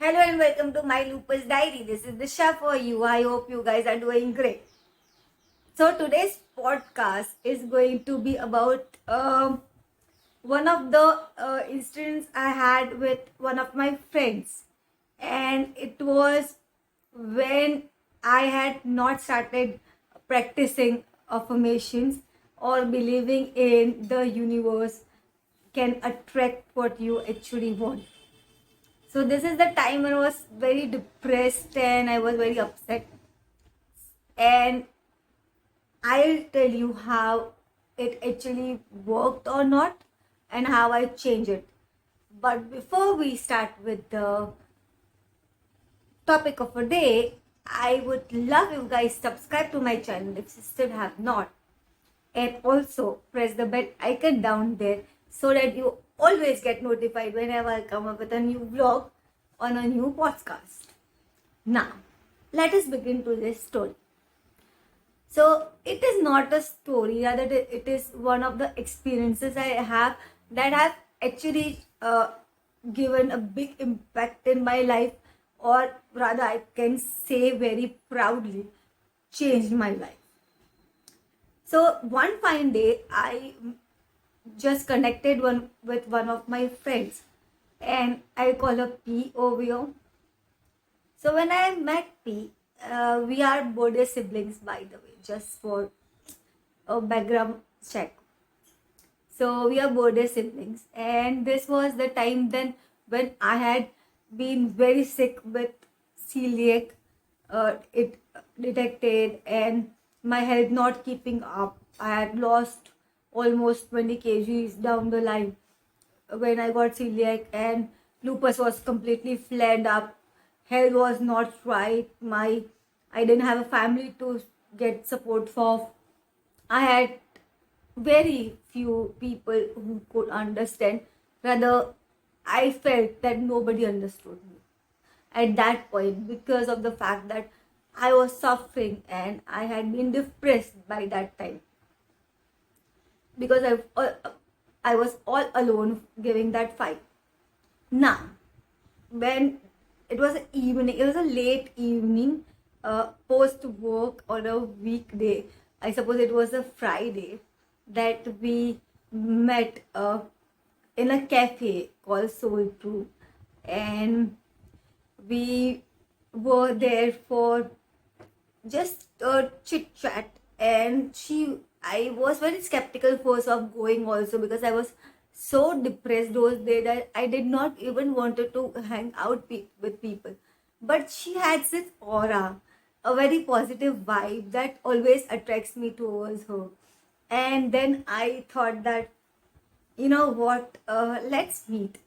Hello and welcome to my Lupus diary. This is the show for you. I hope you guys are doing great. So today's podcast is going to be about one of the incidents I had with one of my friends, and it was when I had not started practicing affirmations or believing in the universe can attract what you actually want. So this is the time when I was very depressed and I was very upset. And I'll tell you how it actually worked or not and how I changed it. But before we start with the topic of the day, I would love you guys subscribe to my channel if you still have not. And also press the bell icon down there so that you always get notified whenever I come up with a new vlog on a new podcast. Now, let us begin to this story. So, it is not a story, rather it is one of the experiences I have that have actually given a big impact in my life, or rather I can say very proudly changed my life. So one fine day, I just connected with one of my friends, and I call her P over here. So when I met P, we are birthday siblings, by the way, just for a background check. So we are birthday siblings, and this was the time then when I had been very sick with celiac. It detected, and my health not keeping up. I had lost almost 20 kgs down the line when I got celiac, and lupus was completely flared up. Health was not right. I didn't have a family to get support for. I had very few people who could understand. Rather, I felt that nobody understood me at that point because of the fact that I was suffering and I had been depressed by that time because I was all alone giving that fight. Now, when it was an evening, it was a late evening, post work on a weekday. I suppose it was a Friday that we met in a cafe called Soul True, and we were there for just a chit chat. And I was very skeptical first of going also because I was so depressed those days that I did not even wanted to hang out with people. But she had this aura, a very positive vibe that always attracts me towards her. And then I thought that, you know what, let's meet.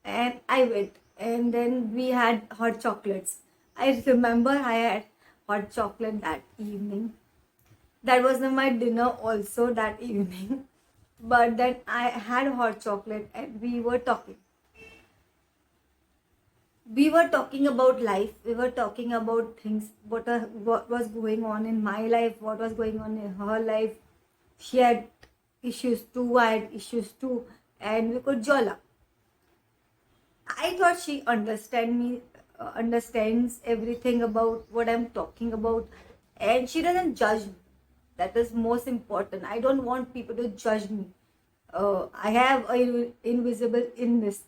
And I went, and then we had hot chocolates. I remember I had hot chocolate that evening. That was my dinner also that evening. But then I had hot chocolate and we were talking. We were talking about life. We were talking about things, what was going on in my life, what was going on in her life. She had issues too, I had issues too, and we could join up. I thought she understands everything about what I'm talking about, and she doesn't judge me. That is most important. I don't want people to judge me. I have an invisible illness,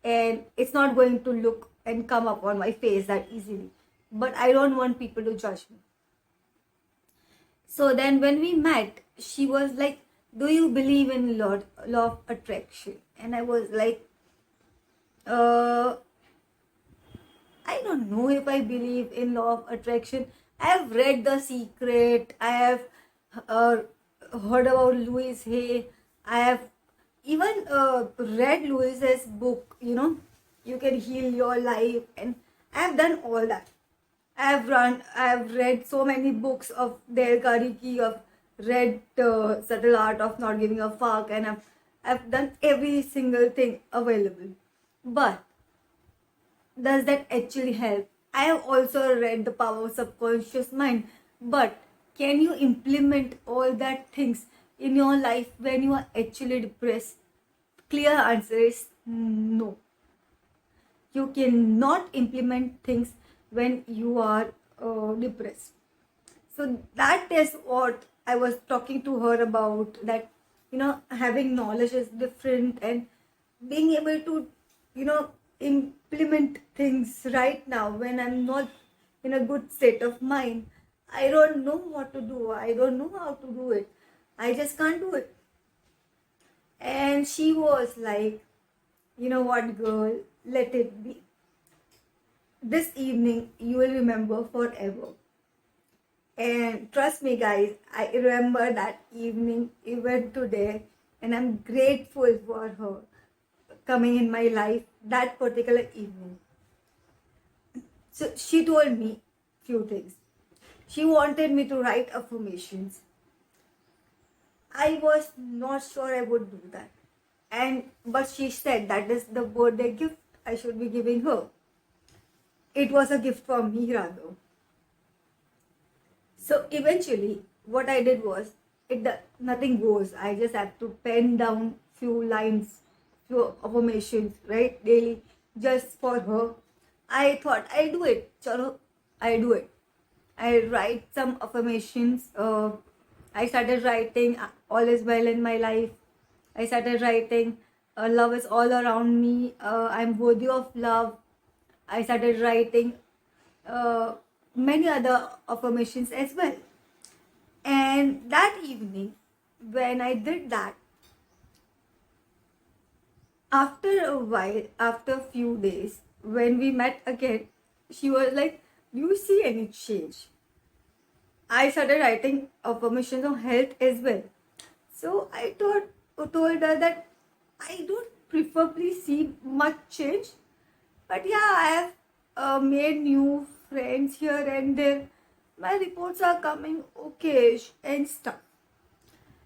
and it's not going to look and come up on my face that easily. But I don't want people to judge me. So then when we met, she was like, do you believe in law of attraction? And I was like, I don't know if I believe in law of attraction. I have read The Secret. I have heard about Louis Hay. I have even read Louis's book, You Can Heal Your Life. And I have done all that. I have read so many books of Dale Carnegie. I've read Subtle Art of Not Giving a Fuck. And I've done every single thing available. But does that actually help? I have also read The Power of Subconscious Mind. But can you implement all that things in your life when you are actually depressed? Clear answer is no. you cannot implement things when you are depressed. So that is what I was talking to her about, that having knowledge is different, and being able to implement things right now when I'm not in a good state of mind. I don't know what to do, I don't know how to do it, I just can't do it. And she was like, you know what, girl, let it be. This evening you will remember forever. And trust me, guys, I remember that evening even today, and I'm grateful for her coming in my life that particular evening. So she told me few things. She wanted me to write affirmations. I was not sure I would do that. But she said that is the birthday gift I should be giving her. It was a gift for me rather. So eventually, what I did was, nothing goes. I just have to pen down few lines, few affirmations, right, daily, just for her. I thought I do it. Chalo, I do it. I write some affirmations. I started writing, all is well in my life. I started writing, love is all around me. I'm worthy of love. I started writing many other affirmations as well. And that evening, when I did that, after a while, after a few days, when we met again, she was like, do you see any change? I started writing affirmations on health as well. So I told her that I don't preferably see much change, but yeah, I have made new friends here and there. My reports are coming okay and stuff.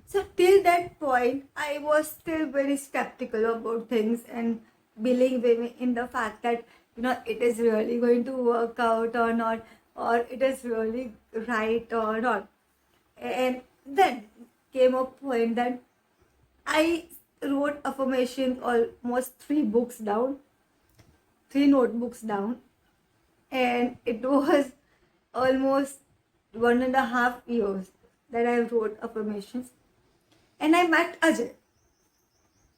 So till that point, I was still very skeptical about things and believing in the fact that it is really going to work out or not, or it is really right or not. And then came a point that I wrote affirmations, almost 3 books down, 3 notebooks down, and it was almost 1.5 years that I wrote affirmations. And I met Ajay,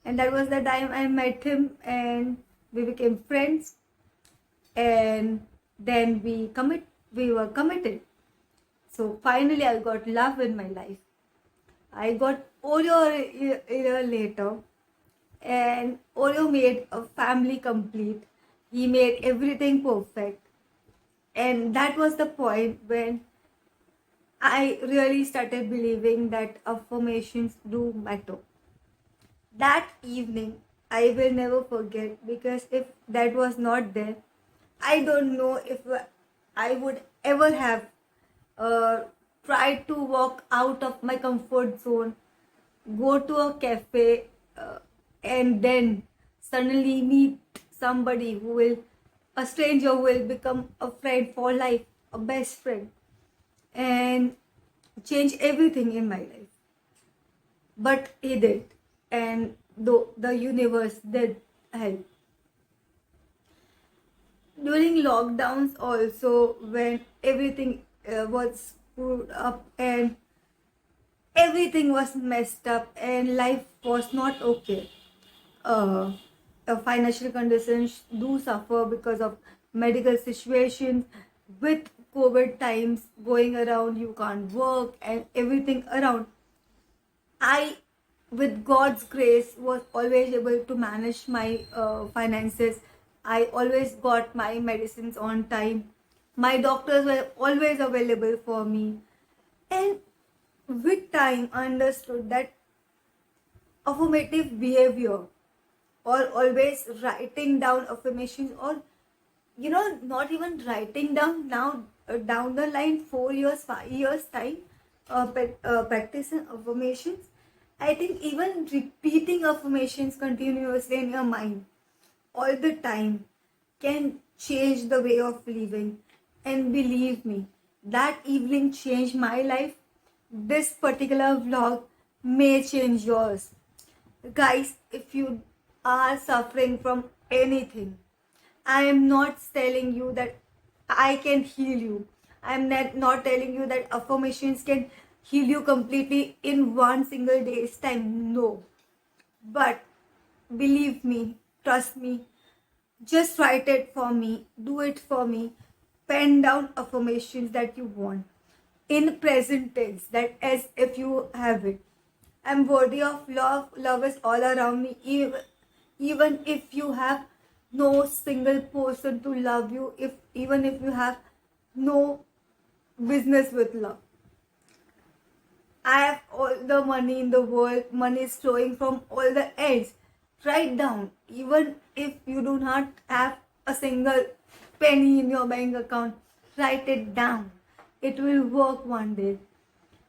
and that was the time I met him, and we became friends, and then we were committed. So finally I got love in my life. I got Oreo a year later, and Oreo made a family complete. He made everything perfect. And that was the point when I really started believing that affirmations do matter. That evening, I will never forget, because if that was not there, I don't know if I would ever have tried to walk out of my comfort zone, go to a cafe, and then suddenly meet somebody a stranger who will become a friend for life, a best friend, and change everything in my life. But he did, and the universe did help. During lockdowns also, when everything was screwed up and everything was messed up and life was not okay, uh, financial conditions do suffer because of medical situations. With COVID times going around, you can't work and everything around. I, with God's grace, was always able to manage my finances. I always got my medicines on time. My doctors were always available for me. And with time, I understood that affirmative behavior, or always writing down affirmations, or not even writing down now, down the line, 4 years, 5 years time, practicing affirmations. I think even repeating affirmations continuously in your mind all the time can change the way of living. And believe me, that evening changed my life. This particular vlog may change yours. Guys, if you are suffering from anything, I am not telling you that I can heal you. I am not telling you that affirmations can heal you completely in one single day's time. No. But believe me, trust me, just write it for me, do it for me. Pen down affirmations that you want in present tense, that as if you have it. I'm worthy of love. Love is all around me. Even if you have no single person to love you, even if you have no business with love. I have all the money in the world. Money is flowing from all the ends. Write down. Even if you do not have a single penny in your bank account, write it down. It will work one day.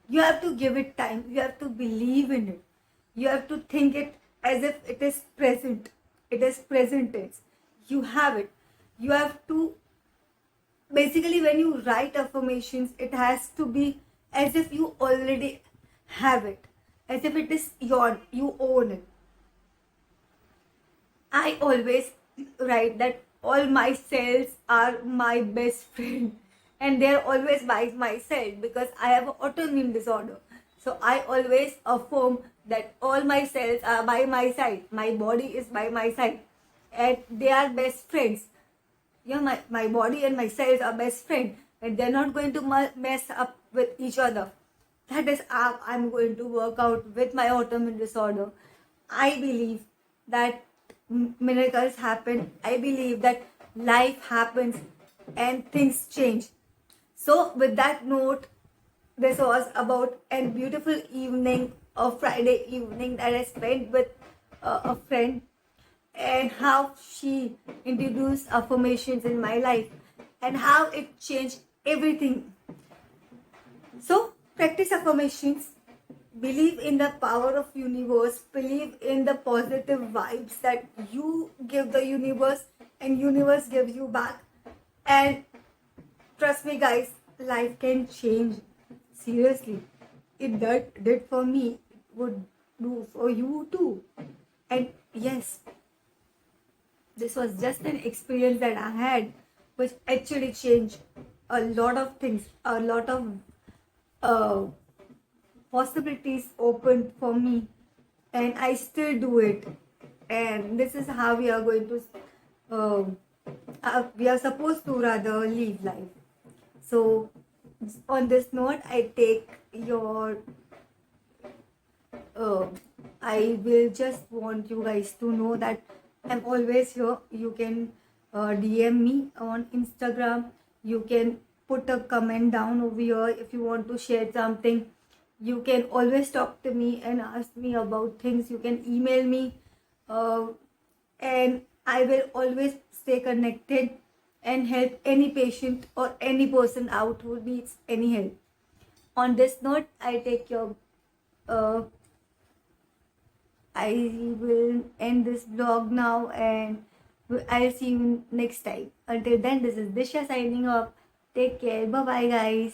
You have to give it time. You have to believe in it. You have to think it as if it is present. It is present tense. You have it. You have to, basically, when you write affirmations, it has to be as if you already have it, as if it is your, you own it. I always write that all my cells are my best friend, and they're always by my side because I have an autoimmune disorder. So I always affirm that all my cells are by my side, my body is by my side, and they are best friends. Yeah, my body and my cells are best friends, and they're not going to mess up with each other. That is how I'm going to work out with my autoimmune disorder. I believe that miracles happen. I believe that life happens and things change. So with that note, this was about a beautiful evening, a Friday evening that I spent with a friend, and how she introduced affirmations in my life and how it changed everything. So practice affirmations, believe in the power of universe, believe in the positive vibes that you give the universe and universe gives you back. And trust me guys, life can change. Seriously, it did for me, it would do for you too. And yes, this was just an experience that I had, which actually changed a lot of things, a lot of uh, possibilities opened for me, and I still do it. And this is how we are going to, we are supposed to rather live life. So, on this note, I take your. I will just want you guys to know that I'm always here. You can DM me on Instagram. You can put a comment down over here if you want to share something. You can always talk to me and ask me about things. You can email me, and I will always stay connected and help any patient or any person out who needs any help. On this note, I take your. I will end this vlog now, and I'll see you next time. Until then, this is Disha signing off. Take care. Bye bye, guys.